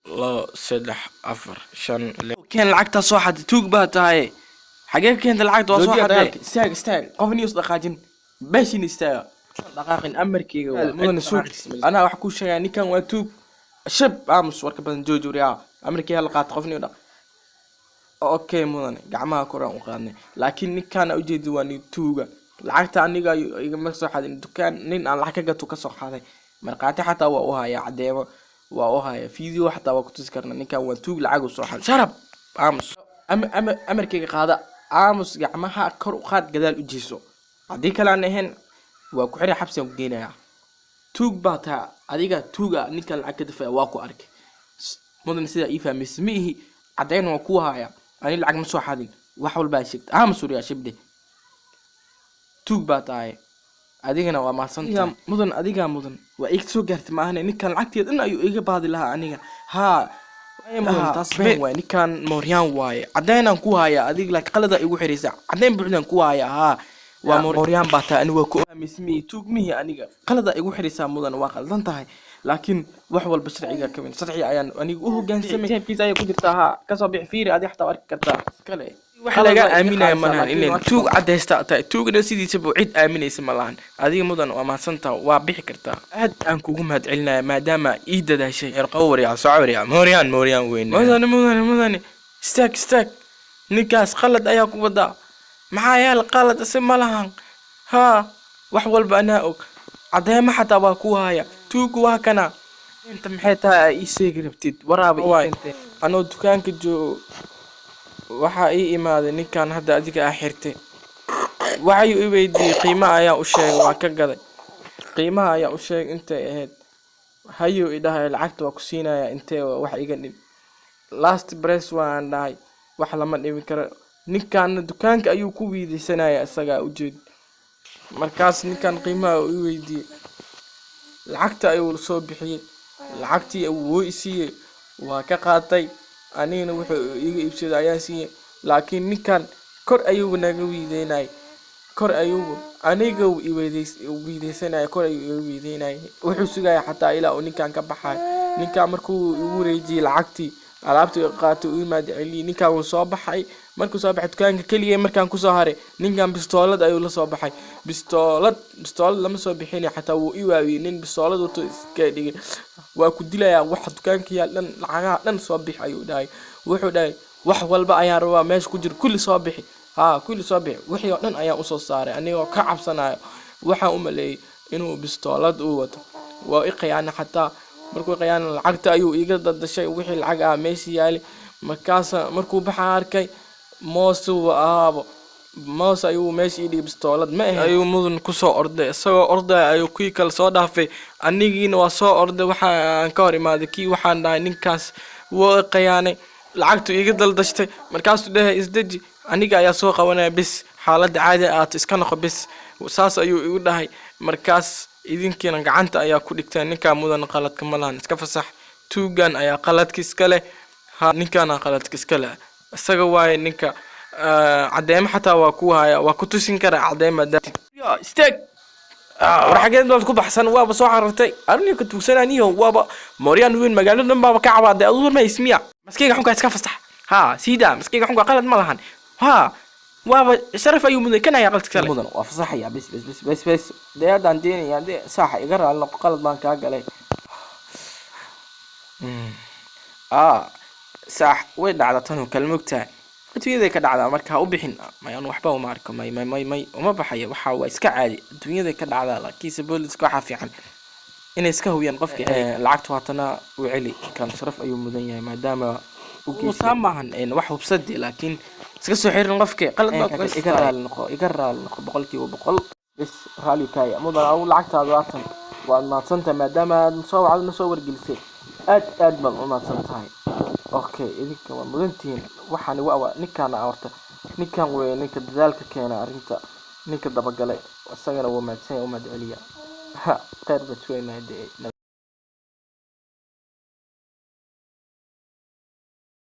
لو سدح أفر شن كان لعقتها صاحد توق باتاي حقيقة كانت لعقتها صاحد استاق قفني يصدقاجن باشين استاق دقاقين أمريكي مدن السوق أنا وحكو شيء يعني كان واتوق شب أمس ورك بدن جوجوريا أمريكي هلقات قفني ودا أوكي مدن جماعة كوران وقادني لكن كان أوجد واني توقا لعقتها أنيقا يجمع صاحد إن دكان نين على حكاجة توقع صاحد مرقاتي حتى وأوها يا عديمة وأوها فيديو حتى وقت تذكرنا إن كان واتوق لعقو صاحد شرب أمس أمريكي قاعدة أمس جماعة كور وقاد جدال أجيسو هذيك لأنهن وكحري حبسه وجينا توق باتا هذيك توقا نيكا العقد في واقو أرك مدن سيدا يفهم اسمه عدين وكوها يا أنا العقد مسوا حدين وحول باشكت سوريا شبدي توق باتا adigana waa mahadsantahay mudan adiga mudan waa iig soo gaartay maahan ninkan lacagteed in ayuu iga baadi lahaa aniga ha mudan taas been way ninkan Mooryan waaye cadeenan ku haya adig la qalada igu xiriisa cadeen buuxdan ku haya ha waa Mooryan baata aniga ku amismi tuugmihi aniga qalada igu xiriisa mudan waa qaldan tahay laakiin wax walba sharciga ka mid sharci ayaan aniga u hoggaansamay jeebkiisa ay ku jirtaa ha ka soo bixi fiiri adii xataa arki kartaa iskale wax laga aaminay malahan in tuug cadeysta tahay tuugna sidiisa buu cid aaminaysa malahan adiga mudan waa mahadsantahay waa bixi kartaa aad aan kugu mahad celinaa maadaama ii dadaashay erqowr ya socor ya Mooryan weyn mudan istaag ninkaas qalad ayaa ku wadaa maxaa yaal qalad si malahan ha wax walba anaa og cadeema xataa waa ku haya tuug waa kana inta maxay tahay ii sheegi rabtid waraaba ii intee anoo dukaanka joogo waxa ii imaaday ninkan hadda adiga xirtay waxay u weydiiyay qiimaha ayaa u sheegay waa ka gaday qiimaha ayaa u sheegay intay ahayd hayo idahay lacagta waa ku siinaya intee wax iga dhib last price waan dhahay wax lama dhimi karo ninkan dukaanka ayuu ku wiidaysanaya isaga u jeed markaas ninkan qiimaha uu weydiiyay lacagta ayuu soo bixiyay lacagtii uu isiiyay waa ka qaatay anigana wuxuu iga iibsaday ayaa siiyay laakiin ninkan kor ayuu naga wiideynay kor ayuu aniga uu wiidaysanay kor ayuu wiideynay wuxuu sugaya xataa ilaa uu ninkan ka baxay ninkan markuu ugu wareejiyay lacagtii alaabtii qaatay uu imaad celi ninkan uu soo baxay markuu soo baxay dukaanka kaliya markaan ku soo haray ninkan bistoolad ayuu la soo baxay bistoolad lama soo bixin xataa uu iwaawiyay nin bistoolad wato iska dhigay waa ku dilayaa wax dukaanka yaal dhan lacagaha dhan soo bixi ayuu dhahay wuxuu dhahay wax walba ayaan rabaa meesha ku jir kulli soo bixi kulli soo bixi wixii oo dhan ayaan u soo saaray anigoo ka cabsanayo waxaan u maleeyay inuu bistoolad uu wato waa i qiyaana xataa markuu qiyaana lacagta ayuu iga dadashay wixii lacag ah meesha yaali markaas markuu baxaa arkay moos ayuu meesha ii dhigay bistoolad ma ahayn ayuu mudan ku soo orday isagoo orday ayuu kii kale soo dhaafay anigiina waa soo orday waxaan ka hor imaaday kii waxaan dhahay ninkaas waa qiyaanay lacagtu iga daldashtay markaasuu dhahay isdaji aniga ayaa soo qabanaya bis xaaladda caadi ah iska noqo bis saas ayuu igu dhahay markaas idinkiina gacanta ayaa ku dhigtay ninka mudan qaladka malahan iska fasax tuugan ayaa qaladka iska leh ninkan qaladka iska leh isaga waaye ninka cadeema xataa waa ku haya waa ku tusin kara cadeema ya istaag war xageed baad ku baxsan waaba soo xarartay arniga tuugsananiyo waaba Mooryan weyn magaalada dhan baaba ka cabaaday aduur ma ismiya maskiga xunka iska fasax sida maskiga xunka qalad ma lahan waaba sharaf ayuu muday kana ya qalad kale mudan waa fasaxaya bas deedan deeniya de saax iga raal noqo qalad baan ka galay saax way dhacda tan kalmugtaa adduunyada ka dhacda marka u bixin ma aan waxba uma arko may uma baxayo waxa waa iska caadi adduunyada ka dhacda laakiin booliska waxa fiican inay iska hubiyaan qofka lacagta waatana u celi kan sharaf ayuu mudan yahay maadaama uu saamahan wax hubsadi laakiin iska soo xirin qofka qalad iga raal noqo boqolkiiba boqol bas raali kaaya mudan aw lacagtaada waatan waa maadsantahay maadaama aad soo wacdo soo wargelisay aad baan u maadsantahay okay idinka waa mudantiin waxaan waa ninkan aorta ninkan way ninka dadaalka keena arinta ninka daba galay asagana waa maadsan u mahad celiya qeyb bad weynaa